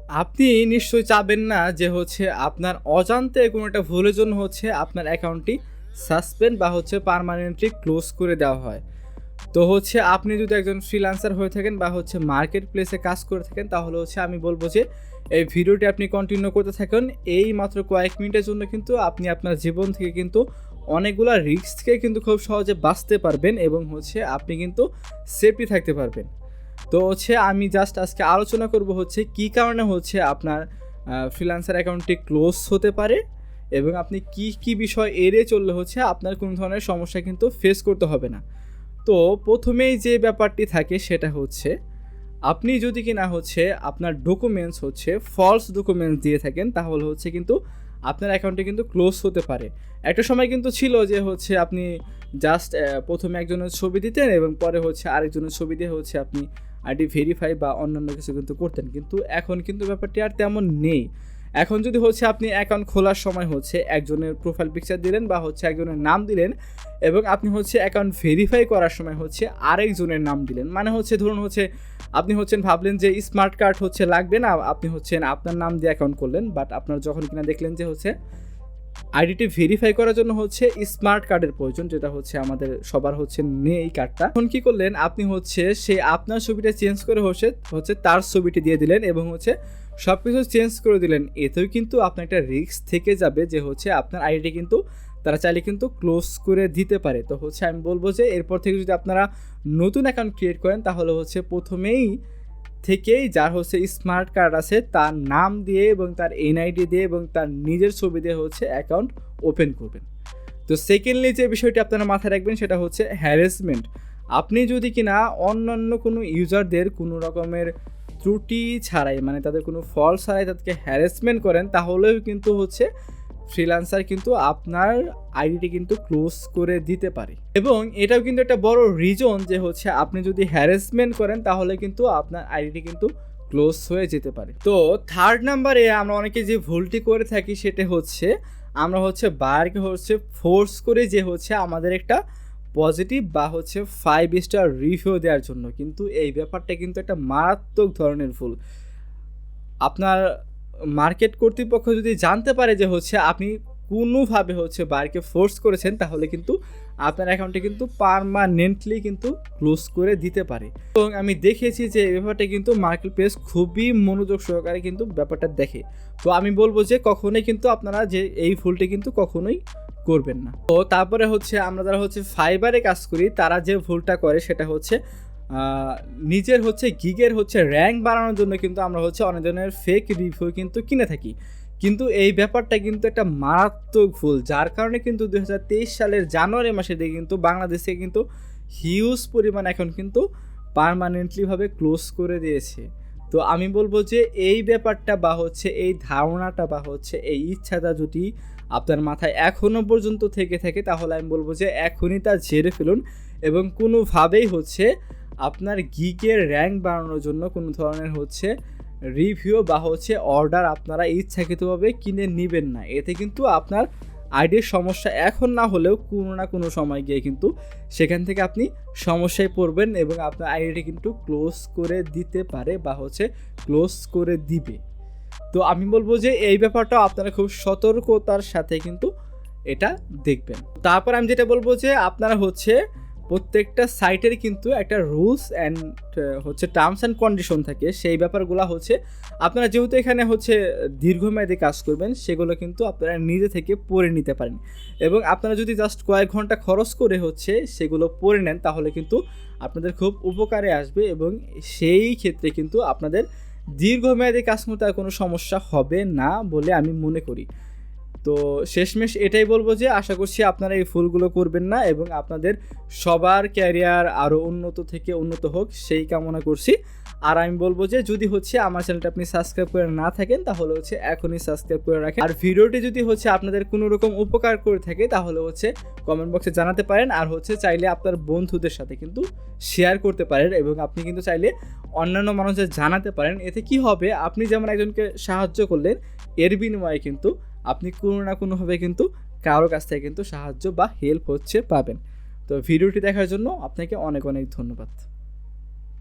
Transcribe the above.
আপনি নিশ্চয়ই চাবেন না যে আপনার অজান্তে কোনো একটা ভুলের জন্য আপনার অ্যাকাউন্টটি সাসপেন্ড বা পার্মানেন্টলি ক্লোজ করে দেওয়া হয়। তো আপনি যদি একজন ফ্রিল্যান্সার হয়ে থাকেন বা মার্কেট প্লেসে কাজ করে থাকেন, তাহলে আমি বলবো যে এই ভিডিওটি আপনি কন্টিনিউ করতে থাকুন। এই মাত্র কয়েক মিনিটের জন্য কিন্তু আপনি আপনার জীবন থেকে কিন্তু অনেকগুলা রিস্ক থেকে কিন্তু খুব সহজে বাঁচতে পারবেন এবং আপনি কিন্তু সেফটি থাকতে পারবেন। তো আমি জাস্ট আজকে আলোচনা করব কী কারণে আপনার ফ্রিল্যান্সার অ্যাকাউন্টটি ক্লোজ হতে পারে এবং আপনি কি বিষয় এড়িয়ে চললে আপনার কোনো ধরনের সমস্যা কিন্তু ফেস করতে হবে না। তো প্রথমেই যে ব্যাপারটি থাকে সেটা আপনি যদি কিনা আপনার ডকুমেন্টস ফলস ডকুমেন্টস দিয়ে থাকেন, তাহলে কিন্তু আপনার অ্যাকাউন্টে কিন্তু ক্লোজ হতে পারে। একটা সময় কিন্তু ছিল যে আপনি জাস্ট প্রথমে একজনের ছবি দিতেন এবং পরে আরেকজনের ছবি দিয়ে আপনি আইডি ভেরিফাই বা অন্যান্য কিছু কিন্তু করতেন, কিন্তু এখন কিন্তু ব্যাপারটি আর তেমন নেই। এখন যদি আপনি অ্যাকাউন্ট খোলার সময় একজনের প্রোফাইল পিকচার দিলেন বা একজনের নাম দিলেন এবং আপনি অ্যাকাউন্ট ভেরিফাই করার সময় আরেকজনের নাম দিলেন, মানে ধরুন আপনি ভাবলেন যে স্মার্ট কার্ড লাগবে না, আপনি আপনার নাম দিয়ে অ্যাকাউন্ট করলেন, বাট আপনার যখন কিনা দেখলেন যে আইডিটি ভেরিফাই করার জন্য স্মার্ট কার্ডের প্রয়োজন, যেটা আমাদের সবার নেই এই কার্ডটা। এখন কি করলেন, আপনি সে আপনার ছবিটা চেঞ্জ করে তার ছবিটি দিয়ে দিলেন এবং সব কিছু চেঞ্জ করে দিলেন। এতেও কিন্তু আপনার একটা রিস্ক থেকে যাবে যে আপনার আইডি কিন্তু তারা চাইলে কিন্তু ক্লোজ করে দিতে পারে। তো আমি বলবো যে এরপর থেকে যদি আপনারা নতুন অ্যাকাউন্ট ক্রিয়েট করেন, তাহলে প্রথমেই থেকেই যার স্মার্ট কার্ড আছে তার নাম দিয়ে এবং তার এনআইডি দিয়ে এবং তার নিজের ছবি দিয়ে অ্যাকাউন্ট ওপেন করবেন। তো সেকেন্ডলি যে বিষয়টি আপনারা মাথায় রাখবেন সেটা হ্যারাসমেন্ট। আপনি যদি কিনা অন্যান্য কোনো ইউজারদের কোনো রকমের ত্রুটি ছাড়াই, মানে তাদের কোনো ফল্ট ছাড়াই তাদেরকে হ্যারাসমেন্ট করেন, তাহলেও কিন্তু ফ্রিল্যান্সার কিন্তু আপনার আইডিটি কিন্তু ক্লোজ করে দিতে পারে। এবং এটাও কিন্তু একটা বড় রিজন যে আপনি যদি হ্যারাসমেন্ট করেন তাহলে কিন্তু আপনার আইডিটি কিন্তু ক্লোজ হয়ে যেতে পারে। তো থার্ড নাম্বারে আমরা অনেকে যে ভুলটি করে থাকি সেটা আমরা বায়ারকে ফোর্স করে যে আমাদের একটা পজিটিভ বা 5 স্টার রিভিউ দেওয়ার জন্য, কিন্তু এই ব্যাপারটা কিন্তু একটা মারাত্মক ধরনের ভুল। আপনার মার্কেট কর্তৃপক্ষ যদি জানতে পারে যে আপনি কোনোভাবে বায়ারকে ফোর্স করেছেন, তাহলে কিন্তু আপনার অ্যাকাউন্টে কিন্তু পার্মানেন্টলি কিন্তু ক্লোজ করে দিতে পারে। এবং আমি দেখেছি যে এই ব্যাপারটা কিন্তু মার্কেট প্লেস খুবই মনোযোগ সহকারে কিন্তু ব্যাপারটা দেখে। তো আমি বলবো যে কখনোই কিন্তু আপনারা যে এই ভুলটি কিন্তু কখনোই করবেন না। তো তারপরে আমরা যারা ফাইবারে কাজ করি, তারা যে ভুলটা করে সেটা নিজের গিগের র্যাঙ্ক বাড়ানোর জন্য কিন্তু আমরা অনেক ধরনের ফেক রিভিউ কিন্তু কিনে থাকি, কিন্তু এই ব্যাপারটা কিন্তু একটা মারাত্মক ভুল, যার কারণে কিন্তু 2023 সালের জানুয়ারি মাসে দিয়ে কিন্তু বাংলাদেশে কিন্তু হিউজ পরিমাণ এখন কিন্তু পার্মানেন্টলিভাবে ক্লোজ করে দিয়েছে। তো আমি বলবো যে এই ব্যাপারটা বা এই ধারণাটা বা এই ইচ্ছাটা যদি আপনার মাথায় এখনও পর্যন্ত থেকে থাকে, তাহলে আমি বলবো যে এখনই তা ঝেড়ে ফেলুন এবং কোনোভাবেই আপনার গিগের র্যাঙ্ক বাড়ানোর জন্য কোনো ধরনের রিভিউ বা অর্ডার আপনারা ইচ্ছাকৃতভাবে কিনে নেবেন না। এতে কিন্তু আপনার আইডির সমস্যা এখন না হলেও কোনো না কোনো সময় গিয়ে কিন্তু সেখান থেকে আপনি সমস্যায় পড়বেন এবং আপনার আইডিটি কিন্তু ক্লোজ করে দিতে পারে বা ক্লোজ করে দিবে। তো আমি বলবো যে এই ব্যাপারটা আপনারা খুব সতর্কতার সাথে কিন্তু এটা দেখবেন। তারপর আমি যেটা বলবো যে আপনারা প্রত্যেকটা সাইটের কিন্তু একটা rules and terms and condition থাকে, সেই ব্যাপারগুলো আপনারা যেহেতু এখানে দীর্ঘমেয়াদী কাজ করবেন, সেগুলো কিন্তু আপনারা নিজে থেকে পড়ে নিতে পারেন এবং আপনারা যদি জাস্ট কয়েক ঘন্টা খরচ করে সেগুলো পড়ে নেন, তাহলে কিন্তু আপনাদের খুব উপকারে আসবে এবং সেই ক্ষেত্রে কিন্তু আপনাদের দীর্ঘমেয়াদী কাজ করতে আর কোনো সমস্যা হবে না বলে আমি মনে করি। তো শেষমেশ এটাই বলবো যে আশা করছি আপনারা এই ভুলগুলো করবেন না এবং আপনাদের সবার ক্যারিয়ার আরও উন্নত থেকে উন্নত হোক সেই কামনা করছি। আর আমি বলবো যে যদি আমার চ্যানেলটা আপনি সাবস্ক্রাইব করে না থাকেন, তাহলে এখনই সাবস্ক্রাইব করে রাখেন। আর ভিডিওটি যদি আপনাদের কোনো রকম উপকার করে থাকে, তাহলে কমেন্ট বক্সে জানাতে পারেন। আর চাইলে আপনার বন্ধুদের সাথে কিন্তু শেয়ার করতে পারেন এবং আপনি কিন্তু চাইলে অন্যান্য মানুষদের জানাতে পারেন। এতে কি হবে, আপনি যেমন একজনকে সাহায্য করলেন, এর বিনিময়ে কিন্তু আপনি কোনো না কোনোভাবে কিন্তু কারোর কাছ থেকে কিন্তু সাহায্য বা হেল্প পাবেন। তো ভিডিওটি দেখার জন্য আপনাকে অনেক অনেক ধন্যবাদ।